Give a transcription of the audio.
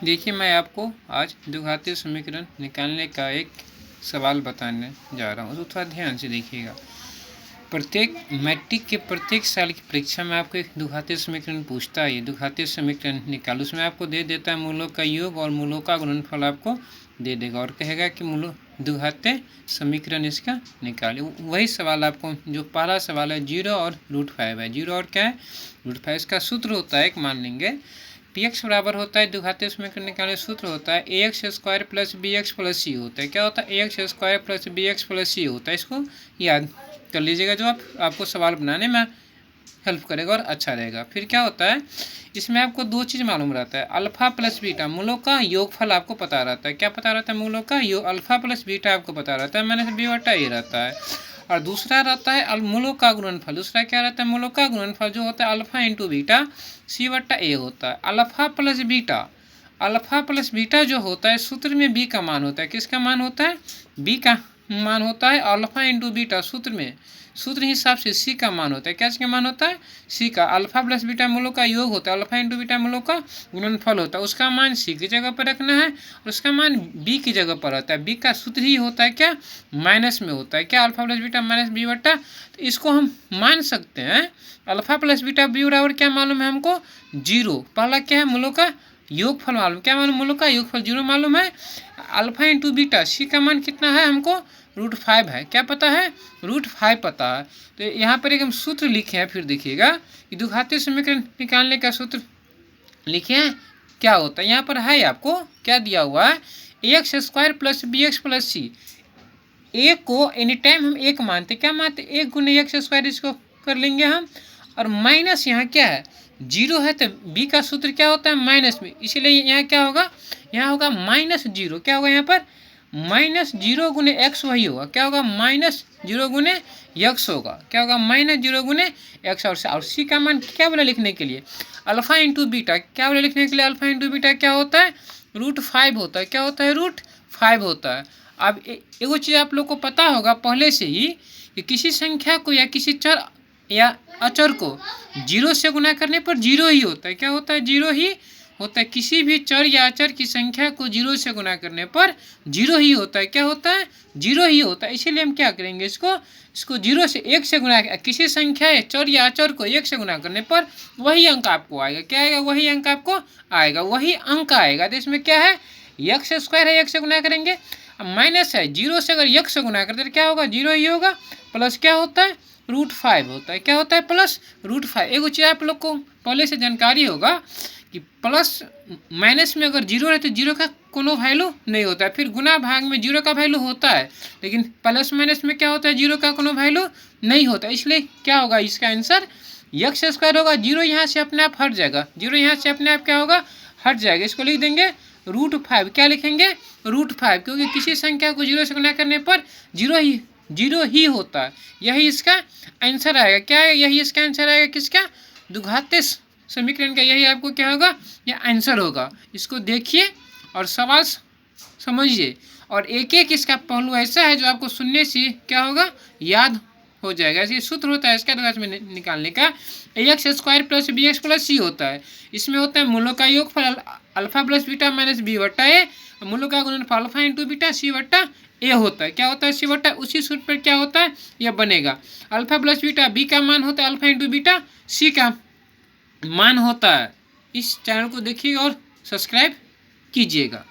देखिए, मैं आपको आज द्विघातीय समीकरण निकालने का एक सवाल बताने जा रहा हूँ, तो थोड़ा ध्यान से देखिएगा। प्रत्येक मैट्रिक के प्रत्येक साल की परीक्षा में आपको एक द्विघातीय समीकरण पूछता है। द्विघातीय समीकरण निकालो, उसमें आपको दे देता है मूलों का योग और मूलों का गुणनफल आपको दे देगा और कहेगा कि मूलों द्विघातीय समीकरण इसका निकाले। वही सवाल आपको, जो पहला सवाल है 0 और √5 है। 0 और क्या है? √5। इसका सूत्र होता है, एक मान लेंगे px बराबर होता है, द्विघातीय समीकरण निकालने सूत्र होता है ax² plus bx plus c होता है। क्या होता है? ax² plus bx plus c होता है। इसको याद कर लीजिएगा, जो आपको सवाल बनाने में हेल्प करेगा और अच्छा रहेगा। फिर क्या होता है, इसमें आपको दो चीज़ मालूम रहता है, अल्फा प्लस बीटा, मूलों का योगफल आपको पता रहता है। क्या पता रहता है? मूलों का योग। अल्फा प्लस बीटा आपको पता रहता है, मैंने बी बटा ये रहता है। और दूसरा रहता है मूलों का गुणनफल। दूसरा क्या रहता है? मूलों का गुणनफल, जो होता है अल्फा इंटू बीटा सी बट्टा ए होता है। Alpha plus beta, alpha plus beta जो होता है सूत्र में बी का मान होता है। किसका मान होता है? बी का मान होता है। अल्फा इंटू बीटा सूत्र में, सूत्र हिसाब से सी का मान होता है। क्या इसका मान होता है? सी का। अल्फा प्लस बीटा मूलों का योग होता है, अल्फा इंटू बीटा मूलों का गुणनफल होता है। उसका मान सी की जगह पर रखना है और उसका मान बी की जगह पर रहता है। बी का सूत्र ही होता है क्या? माइनस में होता है। क्या? Alpha plus beta minus b बट्टा। तो इसको हम मान सकते हैं अल्फा प्लस बीटा बी बराबर क्या मालूम है हमको? 0। पहला क्या है? मूलों का योगफल मालूम। क्या मालूम? मूलों का योगफल 0 मालूम है। अल्फा इंटू बीटा सी का मान कितना है हमको? √5 है। क्या पता है? √5 पता है। तो यहाँ पर एक हम सूत्र लिखे हैं, फिर देखिएगा कि द्विघातीय समीकरण निकालने का सूत्र लिखे हैं। क्या होता है यहाँ पर है, आपको क्या दिया हुआ है? ax² प्लस bx प्लस सी। ए को एनी टाइम हम एक मानते, क्या मानते? 1 गुने x², इसको कर लेंगे हम। और माइनस यहाँ क्या है? 0 है, तो बी का सूत्र क्या होता है? माइनस में। इसीलिए यहाँ क्या होगा? यहाँ होगा -0। क्या होगा यहाँ पर? -0 गुने एक्स वही होगा। क्या होगा? -0 गुने एक्स होगा। क्या होगा? -0 गुने एक्स। और सी का मान क्या बोला लिखने के लिए? Alpha into beta. क्या बोला लिखने के लिए? अल्फा इंटू बीटा क्या होता है? √5 होता है। क्या होता है? √5 होता है। अब एगो चीज़ आप लोग को पता होगा पहले से ही कि किसी संख्या को या किसी चर या अचर को 0 से गुना करने पर 0 ही होता है। क्या होता है? 0 ही होता है। किसी भी चर या अचर की संख्या को 0 से गुना करने पर 0 ही होता है। क्या होता है? 0 ही होता है। इसीलिए हम क्या करेंगे, इसको 0 से 1 से गुना, किसी संख्या या चर या अचर को 1 से गुना करने पर वही अंक आपको आएगा। क्या आएगा? वही अंक आपको आएगा, वही अंक आएगा। तो इसमें क्या है? x² है, 1 से गुना करेंगे। माइनस है, 0 से अगर 1 से गुना करते तो क्या होगा? 0 ही होगा। प्लस क्या होता है? √5 होता है। क्या होता है? प्लस √5। एक चीज़ आप लोग को पहले से जानकारी होगा कि प्लस माइनस में अगर 0 है तो 0 का कोनो वैल्यू नहीं होता है। फिर गुना भाग में 0 का वैल्यू होता है, लेकिन प्लस माइनस में क्या होता है? 0 का कोनो वैल्यू नहीं होता। इसलिए क्या होगा? इसका आंसर x² होगा। 0 यहाँ से अपने आप हट जाएगा। 0 यहाँ से अपने आप क्या होगा? हट जाएगा। इसको लिख देंगे √5। क्या लिखेंगे? √5, क्योंकि किसी संख्या को 0 से गुना करने पर 0 ही होता है। यही इसका आंसर आएगा। क्या है? यही इसका आंसर आएगा। किसका? द्विघातीय समीकरण का यही आपको क्या होगा? यह आंसर होगा। इसको देखिए और सवाल समझिए, और एक एक इसका पहलू ऐसा है जो आपको सुनने से क्या होगा? याद हो जाएगा। ऐसे सूत्र होता है इसका द्विघात में निकालने का, ax² प्लस bx प्लस सी होता है। इसमें होता है मूलों का योगफल alpha plus beta minus b बट्टा ए, मूलों का गुणनफल अल्फा इंटू बीटा सी बट्टा ए होता है। क्या होता है? सी बट्टा। उसी सूत्र पर क्या होता है? यह बनेगा। अल्फा प्लस बीटा बी का मान होता है अल्फा इंटू बीटा सी का मान होता है। इस चैनल को देखिएगा और सब्सक्राइब कीजिएगा।